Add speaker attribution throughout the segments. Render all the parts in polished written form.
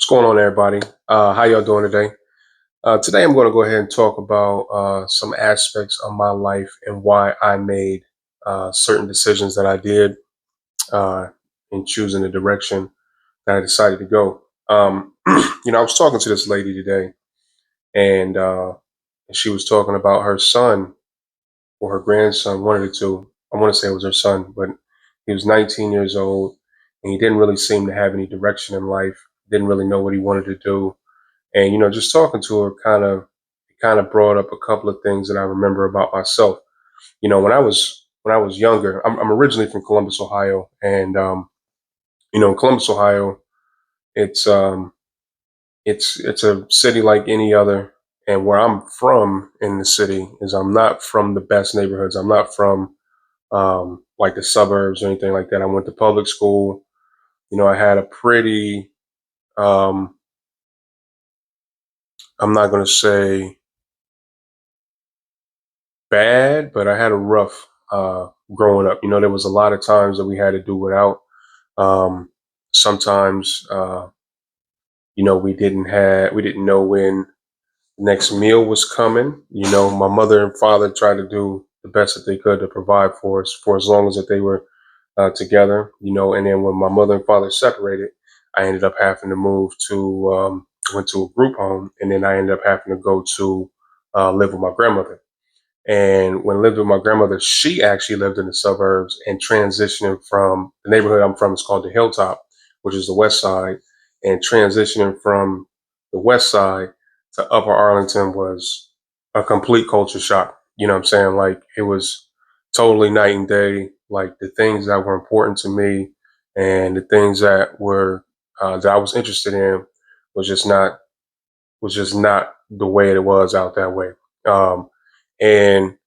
Speaker 1: What's going on, everybody? How y'all doing today? Today, I'm going to go ahead and talk about some aspects of my life and why I made certain decisions that I did uh, in choosing the direction that I decided to go. I was talking to this lady today, and she was talking about her son or her grandson, one of the two. I want to say it was her son, but he was 19 years old, and he didn't really seem to have any direction in life. Didn't really know what he wanted to do. And just talking to her kind of brought up a couple of things that I remember about myself. When I was younger, I'm originally from Columbus, Ohio, and in Columbus, Ohio, it's it's a city like any other. And where I'm from in the city is I'm not from the best neighborhoods. I'm not from like the suburbs or anything like that. I went to public school. I had a pretty I'm not going to say bad, but I had a rough growing up. There was a lot of times that we had to do without. Um, Sometimes, we didn't know when next meal was coming. My mother and father tried to do the best that they could to provide for us for as long as that they were together. And then when my mother and father separated, I ended up having to move to went to a group home, and then I ended up having to go to live with my grandmother. And when I lived with my grandmother, she actually lived in the suburbs and transitioning from the neighborhood I'm from is called the Hilltop, which is the west side. And transitioning from the west side to Upper Arlington was a complete culture shock. You know what I'm saying? Like it was totally night and day. Like the things that were important to me and the things that I was interested in was just not the way it was out that way. Um, and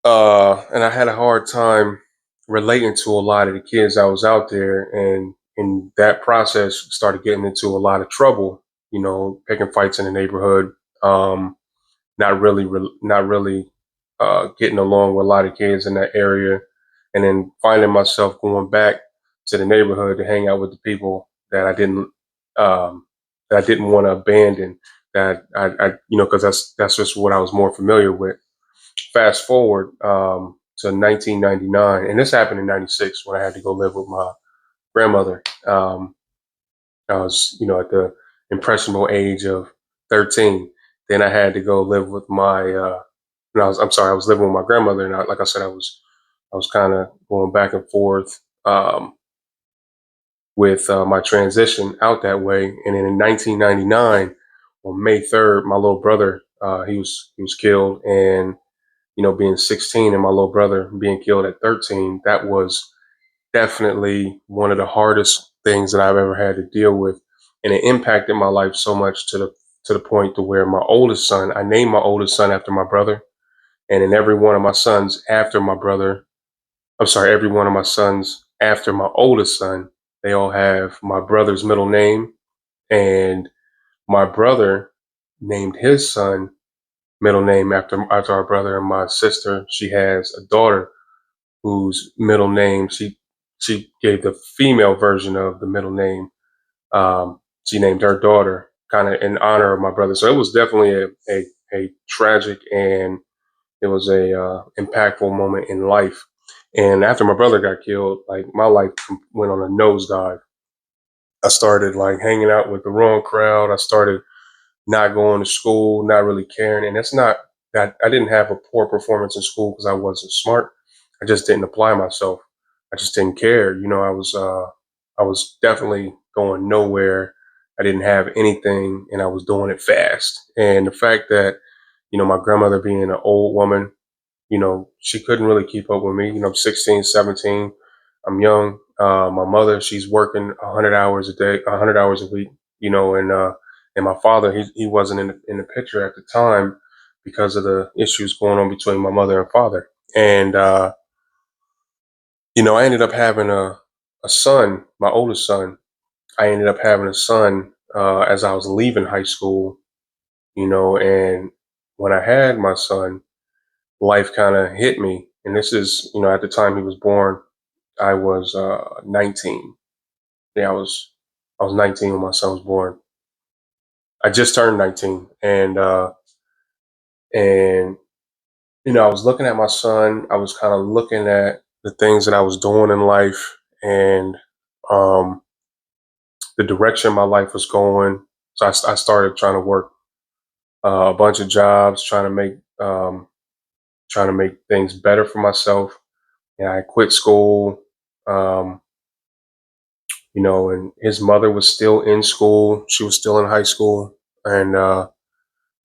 Speaker 1: and I had a hard time relating to a lot of the kids that was out there, and in that process, started getting into a lot of trouble. Picking fights in the neighborhood, not really getting along with a lot of kids in that area, and then finding myself going back to the neighborhood to hang out with the people um, that I didn't want to abandon. That because that's just what I was more familiar with. Fast forward to 1999, and this happened in '96 when I had to go live with my grandmother. I was, at the impressionable age of 13. Then I had to go live with I'm sorry, I was living with my grandmother, and like I said, I was kind of going back and forth with my transition out that way. And then in 1999, on May 3rd, my little brother, he was killed, and being 16 and my little brother being killed at 13, that was definitely one of the hardest things that I've ever had to deal with. And it impacted my life so much to the point to where my oldest son, I named my oldest son after my brother. And in every one of my sons after my brother, I'm sorry, every one of my sons after my oldest son, they all have my brother's middle name. And my brother named his son middle name after our brother. And my sister, she has a daughter whose middle name she gave the female version of the middle name. She named her daughter kind of in honor of my brother. So it was definitely a tragic, and it was a impactful moment in life. And after my brother got killed, like my life went on a nosedive. I started like hanging out with the wrong crowd. I started not going to school, not really caring. And it's not that I didn't have a poor performance in school because I wasn't smart. I just didn't apply myself. I just didn't care. I was definitely going nowhere. I didn't have anything, and I was doing it fast. And the fact that, my grandmother being an old woman, she couldn't really keep up with me. I'm 16, 17. I'm young. My mother, she's working 100 hours a day, 100 hours a week, and my father, he wasn't in the picture at the time because of the issues going on between my mother and father. And, I ended up having a son, my oldest son. I ended up having a son as I was leaving high school, and when I had my son, life kind of hit me. And this is, at the time he was born, I was 19. Yeah, I was. I was 19 when my son was born. I just turned 19, and I was looking at my son. I was kind of looking at the things that I was doing in life, and um, the direction my life was going. So I started trying to work a bunch of jobs, trying to make things better for myself. And I quit school. Um, and his mother was still in school. She was still in high school, and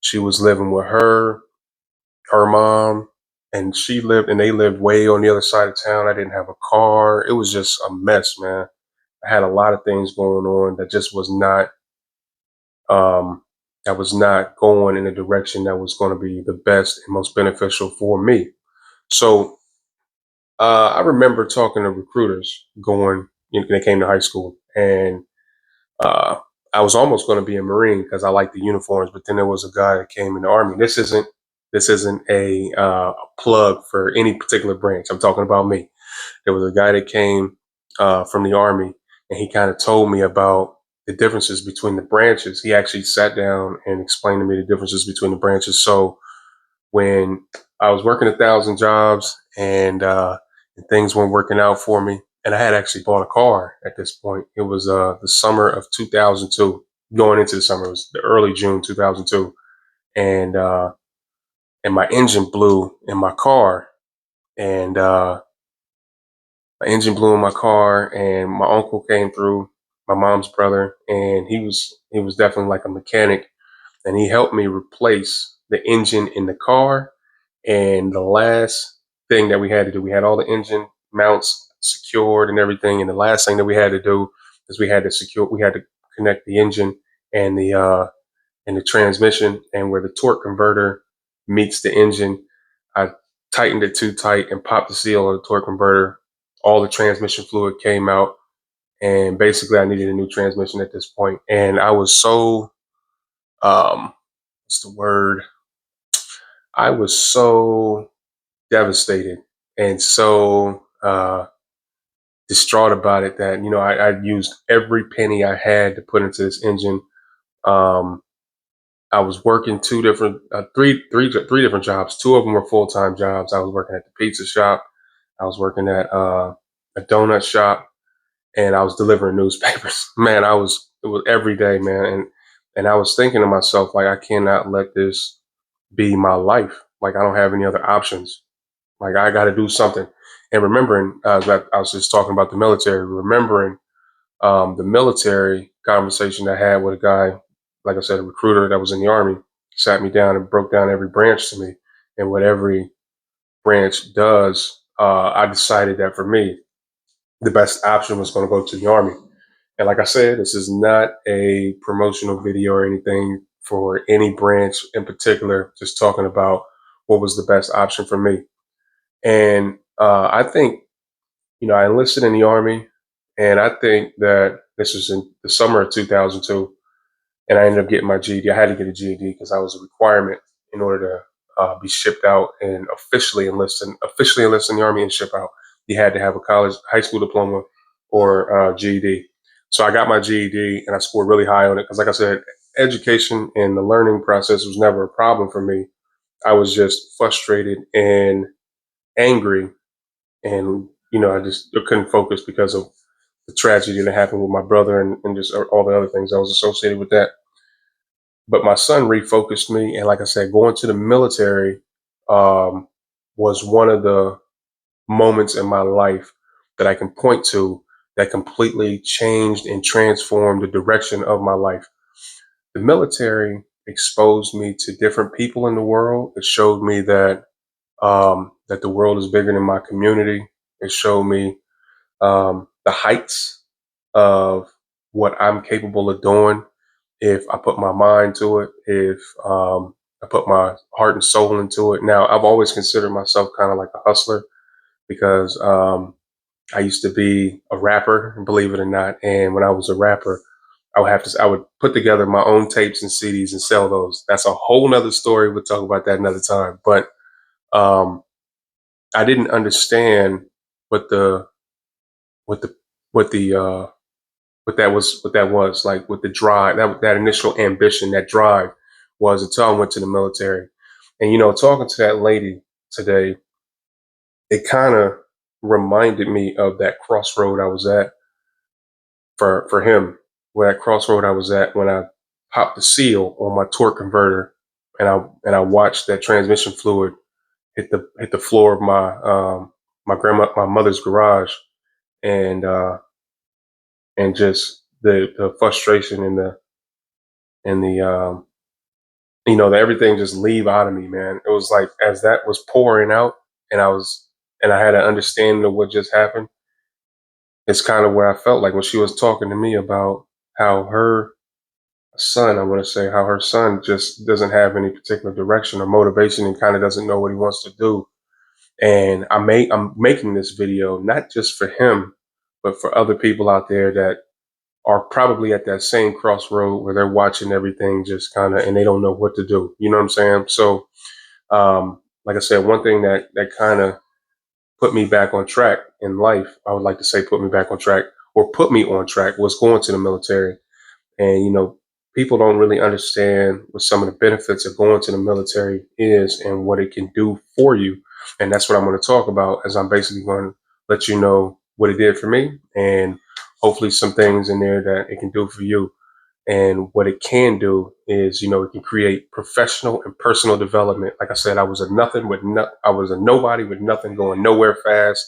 Speaker 1: she was living with her mom, and they lived way on the other side of town. I didn't have a car. It was just a mess, man. I had a lot of things going on that just um, was not going in a direction that was going to be the best and most beneficial for me. So I remember talking to recruiters they came to high school, and uh, I was almost going to be a Marine because I liked the uniforms. But then there was a guy that came in the Army. This isn't a plug for any particular branch. I'm talking about me. There was a guy that came from the Army, and he kind of told me about the differences between the branches. He actually sat down and explained to me the differences between the branches. So when I was working 1,000 jobs, and things weren't working out for me, and I had actually bought a car at this point. It was the summer of 2002. Going into the summer, it was the early June 2002, and my engine blew in my car, and my engine blew in my car, and my uncle came through, my mom's brother, and he was definitely like a mechanic, and he helped me replace the engine in the car. And the last thing that we had to do, we had all the engine mounts secured and everything. And the last thing that we had to do is we had to connect the engine and the transmission, and where the torque converter meets the engine. I tightened it too tight and popped the seal of the torque converter. All the transmission fluid came out, and basically I needed a new transmission at this point. And I was so, what's the word? I was so devastated and so distraught about it that I used every penny I had to put into this engine. Um, I was working three different jobs. Two of them were full time jobs. I was working at the pizza shop. I was working at a donut shop, and I was delivering newspapers. Man, it was every day, man, and I was thinking to myself, like, I cannot let this be my life. Like, I don't have any other options. Like, I got to do something. And remembering that I was just talking about the military, remembering the military conversation I had with a guy, like I said, a recruiter that was in the Army, sat me down and broke down every branch to me and what every branch does. I decided that for me, the best option was going to go to the Army. And like I said, this is not a promotional video or anything for any branch in particular, just talking about what was the best option for me. And I think, I enlisted in the Army, and I think that this was in the summer of 2002, and I ended up getting my GED. I had to get a GED because that was a requirement in order to be shipped out and officially enlist in the Army and ship out. You had to have a high school diploma or GED. So I got my GED, and I scored really high on it because, like I said, education and the learning process was never a problem for me. I was just frustrated and angry, and I couldn't focus because of the tragedy that happened with my brother, and just all the other things that was associated with that. But my son refocused me, and like I said, going to the military um, was one of the moments in my life that I can point to that completely changed and transformed the direction of my life. The military exposed me to different people in the world. It showed me that the world is bigger than my community. It showed me the heights of what I'm capable of doing if I put my mind to it, if I put my heart and soul into it. Now, I've always considered myself kind of like a hustler because I used to be a rapper, believe it or not. And when I was a rapper, I would put together my own tapes and CDs and sell those. That's a whole nother story. We'll talk about that another time. But um, I didn't understand what the what the what the what that was like with the drive, that initial ambition, that drive was until I went to the military. And talking to that lady today, it kind of reminded me of that crossroad I was at for him, where that crossroad I was at when I popped the seal on my torque converter, and I watched that transmission fluid hit the floor of my mother's garage, and just the frustration and the that everything just leave out of me, man. It was like as that was pouring out, and I had an understanding of what just happened. It's kind of where I felt like when she was talking to me about how her son, I want to say, how her son just doesn't have any particular direction or motivation and kind of doesn't know what he wants to do. And I'm making this video not just for him, but for other people out there that are probably at that same crossroad where they're watching everything just kind of and they don't know what to do. You know what I'm saying? So, like I said, one thing that kind of put me back on track in life, I would like to say put me back on track or put me on track, was going to the military. And, people don't really understand what some of the benefits of going to the military is and what it can do for you. And that's what I'm going to talk about, as I'm basically going to let you know what it did for me and hopefully some things in there that it can do for you. And what it can do is, it can create professional and personal development. Like I said, I was a nobody with nothing, going nowhere fast,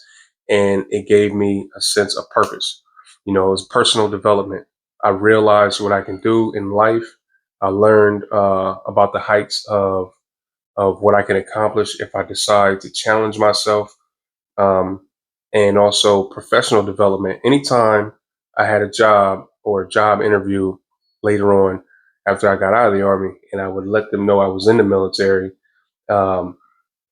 Speaker 1: and it gave me a sense of purpose. It was personal development. I realized what I can do in life. I learned about the heights of what I can accomplish if I decide to challenge myself, um, and also professional development. Anytime I had a job or a job interview later on after I got out of the Army, and I would let them know I was in the military, um,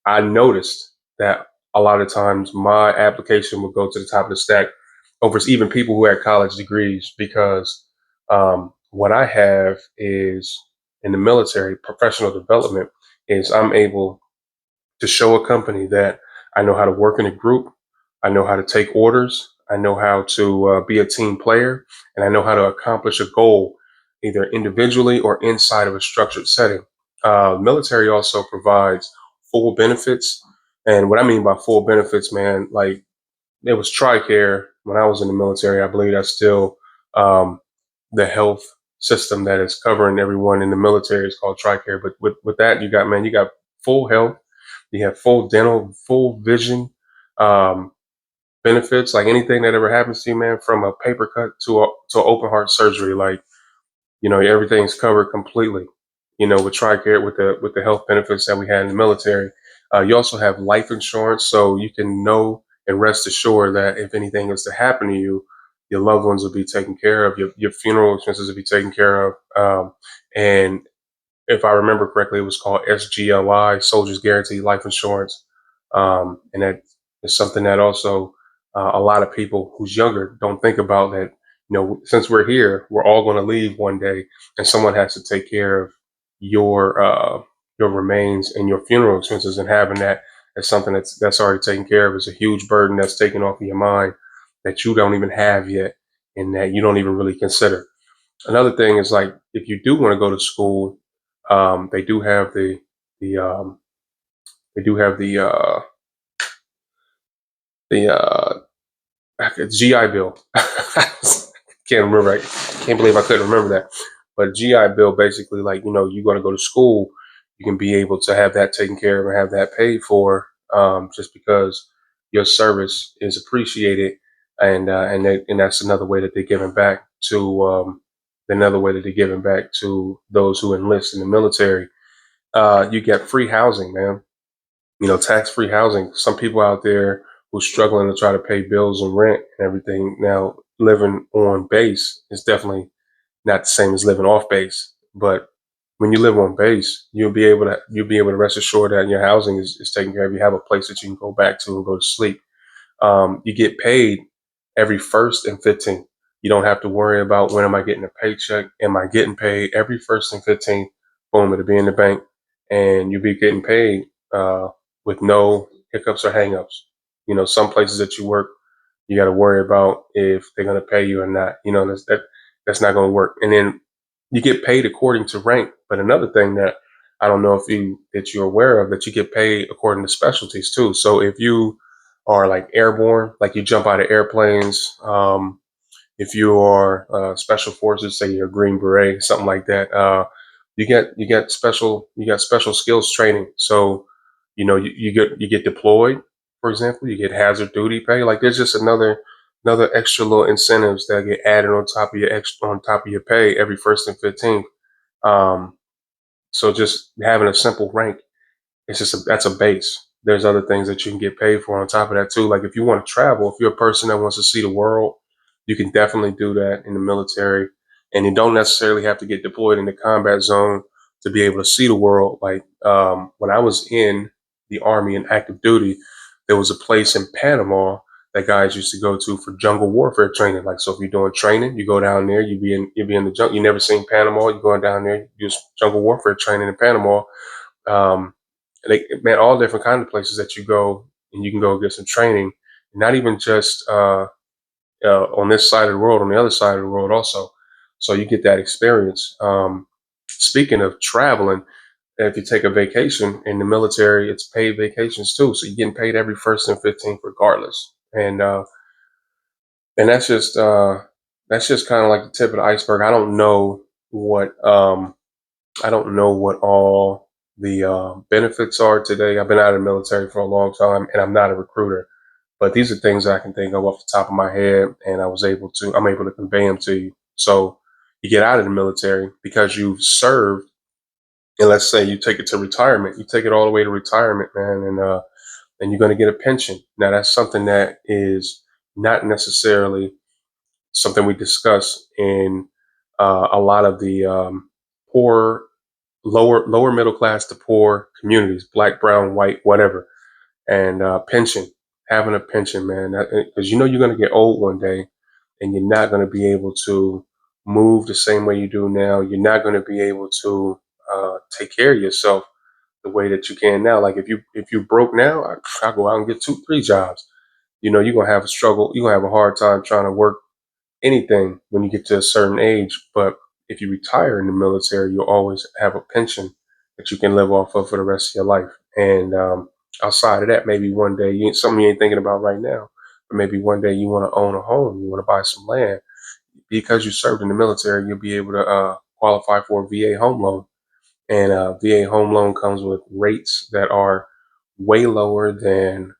Speaker 1: I noticed that a lot of times my application would go to the top of the stack over even people who had college degrees, because what I have is in the military professional development is I'm able to show a company that I know how to work in a group, I know how to take orders, I know how to be a team player, and I know how to accomplish a goal either individually or inside of a structured setting. Military also provides full benefits. And what I mean by full benefits, man, like it was TRICARE when I was in the military. I believe that's still um, the health system that is covering everyone in the military is called TRICARE. But with that, you got full health, you have full dental, full vision, um, benefits. Like anything that ever happens to you, man, from a paper cut to open heart surgery, like everything's covered completely. With TRICARE, with the health benefits that we had in the military. You also have life insurance, so you can know and rest assured that if anything is to happen to you, your loved ones will be taken care of. Your funeral expenses will be taken care of. And if I remember correctly, it was called SGLI, Soldiers Guaranteed Life Insurance. And that is something that also a lot of people who's younger don't think about, that, since we're here, we're all going to leave one day, and someone has to take care of your uh, your remains and your funeral expenses, and having that as something that's already taken care of is a huge burden that's taken off of your mind that you don't even have yet, and that you don't even really consider. Another thing is, like, if you do want to go to school, they do have the they do have the GI Bill. Can't remember. I can't believe I couldn't remember that. But GI Bill, basically, like, you're going to go to school, you can be able to have that taken care of and have that paid for, just because your service is appreciated, and that's another way that they're giving back to those who enlist in the military. You get free housing, man. Tax-free housing. Some people out there who's struggling to try to pay bills and rent and everything. Now, living on base is definitely not the same as living off base. But when you live on base, you'll be able to rest assured that your housing is taken care of. You have a place that you can go back to and go to sleep. You get paid every first and 15th. You don't have to worry about, when am I getting a paycheck? Am I getting paid every first and 15th? Boom, it'll be in the bank, and you'll be getting paid with no hiccups or hangups. Some places that you work, You got to worry about if they're going to pay you or not. That's not going to work. And then you get paid according to rank. But another thing that I don't know if you're aware of, that you get paid according to specialties too. So if you are like airborne, like you jump out of airplanes, if you are special forces, say you're a Green Beret, something like that, you get special skills training. So you get deployed, for example, you get hazard duty pay. Like there's just another extra little incentives that get added on top of your pay every first and 15th. Um, so just having a simple rank, that's a base. There's other things that you can get paid for on top of that too. Like if you want to travel, if you're a person that wants to see the world, you can definitely do that in the military. And you don't necessarily have to get deployed in the combat zone to be able to see the world. Like when I was in the Army in active duty, there was a place in Panama that guys used to go to for jungle warfare training. Like, so if you're doing training, you go down there, you be in the jungle. You never seen Panama, you going down there, you do jungle warfare training in Panama. Um, man, all different kind of places that you go and you can go get some training, not even just on this side of the world, on the other side of the world also. So you get that experience. Speaking of traveling, if you take a vacation in the military, it's paid vacations too. So you're getting paid every first and 15th regardless. And that's just kind of like the tip of the iceberg. I don't know what all the benefits are today. I've been out of the military for a long time, and I'm not a recruiter. But these are things that I can think of off the top of my head, and I'm able to convey them to you. So you get out of the military because you've served, and let's say you take it to retirement. You take it all the way to retirement, man, and you're going to get a pension. Now that's something that is not necessarily something we discuss in a lot of the poor lower middle class to poor communities, black, brown, white, whatever. And pension, having a pension, man, because you're going to get old one day, and you're not going to be able to move the same way you do now. You're not going to be able to take care of yourself the way that you can now. Like if you broke now, I go out and get 2, 3 jobs. You're gonna have a struggle. You're gonna have a hard time trying to work anything when you get to a certain age. But if you retire in the military, you'll always have a pension that you can live off of for the rest of your life. And outside of that, maybe one day, something you ain't thinking about right now, but maybe one day you want to own a home, you want to buy some land. Because you served in the military, you'll be able to qualify for a VA home loan. And VA home loan comes with rates that are way lower than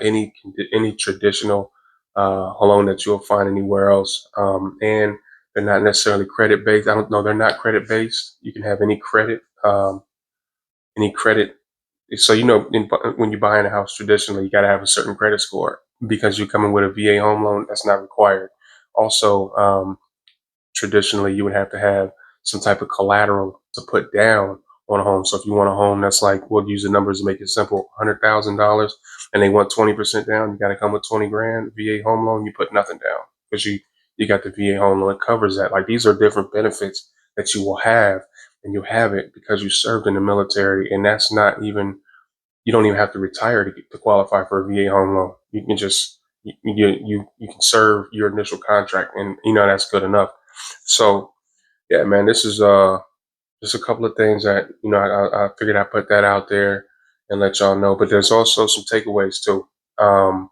Speaker 1: any traditional loan that you'll find anywhere else. And they're not necessarily credit based. I don't know. They're not credit based. You can have any credit. Any credit. So when you're buying a house traditionally, you got to have a certain credit score. Because you're coming with a VA home loan, that's not required. Also, traditionally you would have to have some type of collateral to put down on a home. So if you want a home that's like, we'll use the numbers to make it simple, $100,000, and they want 20% down, you got to come with 20 grand. VA home loan, you put nothing down because you got the VA home loan. It covers that. Like these are different benefits that you will have, and you have it because you served in the military, and that's not even, you don't even have to retire to qualify for a VA home loan. You can just you can serve your initial contract, and that's good enough. So yeah, man, this is just a couple of things that I figured I'd put that out there and let y'all know. But there's also some takeaways too. Um,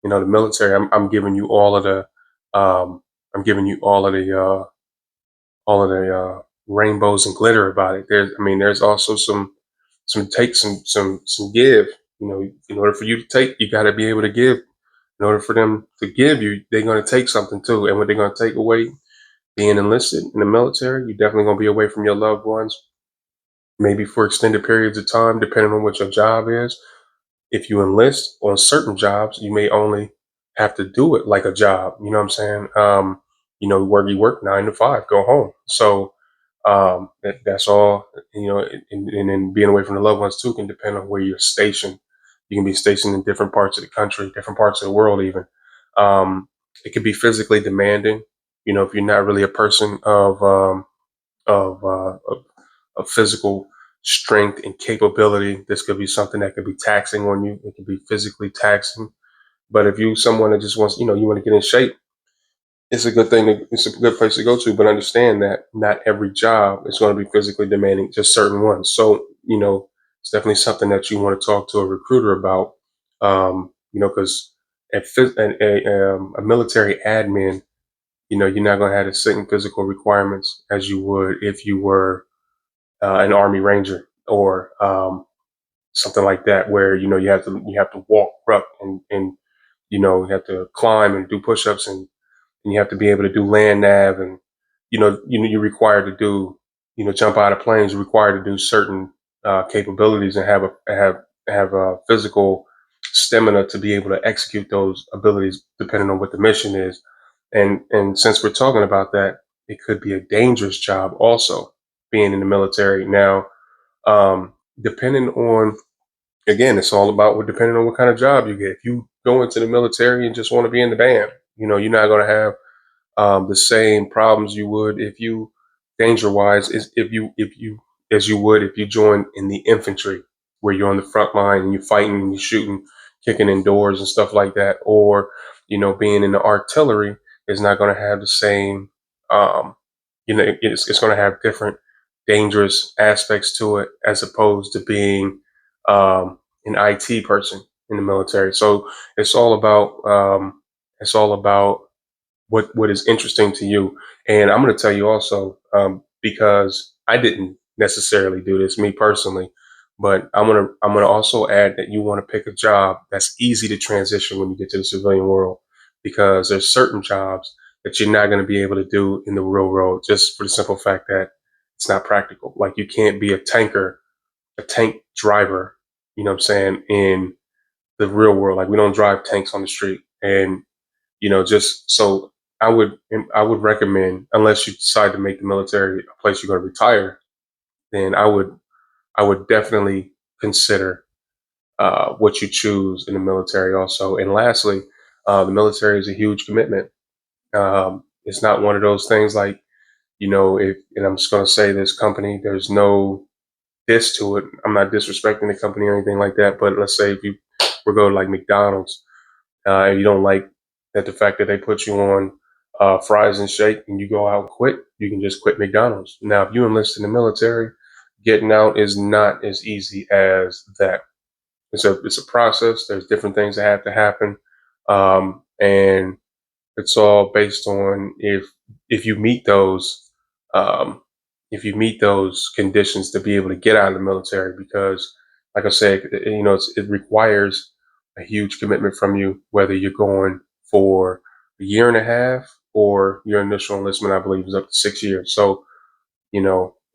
Speaker 1: the military. I'm giving you all of the I'm giving you all of the rainbows and glitter about it. There's also some take, some give. In order for you to take, you got to be able to give. In order for them to give you, they're going to take something too. And what they're going to take away, being enlisted in the military, you're definitely going to be away from your loved ones, maybe for extended periods of time, depending on what your job is. If you enlist on certain jobs, you may only have to do it like a job. You know what I'm saying? Where you work 9 to 5, go home. So that's all. And then being away from the loved ones too can depend on where you're stationed. You can be stationed in different parts of the country, different parts of the world, even. It could be physically demanding. If you're not really a person of physical strength and capability, this could be something that could be taxing on you. It could be physically taxing But if you someone that just wants, you want to get in shape, it's a good thing. It's a good place to go to. But understand that not every job is going to be physically demanding, just certain ones. So it's definitely something that you want to talk to a recruiter about. Because a military admin, you're not going to have the same physical requirements as you would if you were an Army Ranger or something like that, where you have to walk up and you have to climb and do push-ups and you have to be able to do land nav and you're required to do jump out of planes. You're required to do certain capabilities and have a physical stamina to be able to execute those abilities depending on what the mission is. And since we're talking about that, it could be a dangerous job also, being in the military. Now, depending on, again, it's all about depending on what kind of job you get. If you go into the military and just want to be in the band, you're not going to have the same problems you would if you, danger wise, is if you as you would if you join in the infantry, where you're on the front line and you're fighting and you're shooting, kicking in doors and stuff like that. Or being in the artillery is not going to have the same. um it's going to have different dangerous aspects to it, as opposed to being an IT person in the military. So it's all about what is interesting to you. And I'm going to tell you also, because I didn't necessarily do this, me personally, but I'm gonna also add that you want to pick a job that's easy to transition when you get to the civilian world, because there's certain jobs that you're not going to be able to do in the real world, just for the simple fact that it's not practical. Like, you can't be a tank driver, you know what I'm saying, in the real world. Like, we don't drive tanks on the street. And just so I would recommend, unless you decide to make the military a place you're going to retire, then I would definitely consider what you choose in the military also. And lastly, the military is a huge commitment. It's not one of those things like, if, and I'm just going to say, this company, there's no diss to it. I'm not disrespecting the company or anything like that. But let's say if you were going to like McDonald's, and you don't like that the fact that they put you on fries and shake and you go out and quit, you can just quit McDonald's. Now, if you enlist in the military, getting out is not as easy as that. It's a process. There's different things that have to happen, and it's all based on if you meet those um, if you meet those conditions to be able to get out of the military. Because, like I said, it requires a huge commitment from you, whether you're going for a year and a half or your initial enlistment, I believe, is up to 6 years. So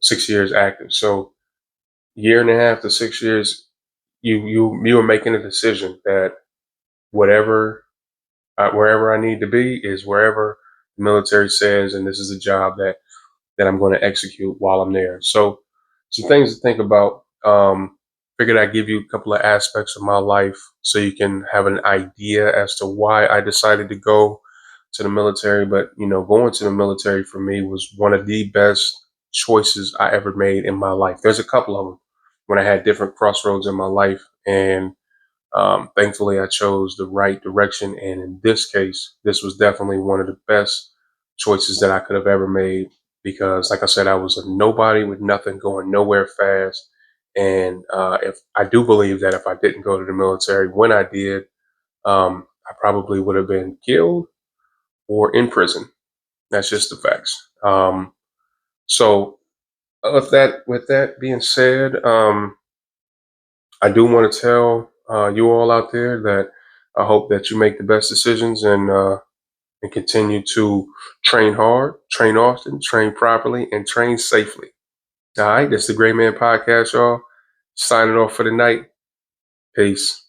Speaker 1: 6 years active. So year and a half to 6 years, you are making a decision that whatever wherever I need to be is wherever the military says, and this is a job that I'm going to execute while I'm there. So, some things to think about. Figured I'd give you a couple of aspects of my life so you can have an idea as to why I decided to go to the military. But going to the military for me was one of the best choices I ever made in my life. There's a couple of them when I had different crossroads in my life, and thankfully, I chose the right direction. And in this case, this was definitely one of the best choices that I could have ever made, because, like I said, I was a nobody with nothing, going nowhere fast. And if I do believe that if I didn't go to the military when I did, I probably would have been killed or in prison. That's just the facts. So, with that being said, I do want to tell you all out there that I hope that you make the best decisions, and continue to train hard, train often, train properly, and train safely. All right, this is the Great Man Podcast, y'all. Signing off for the night. Peace.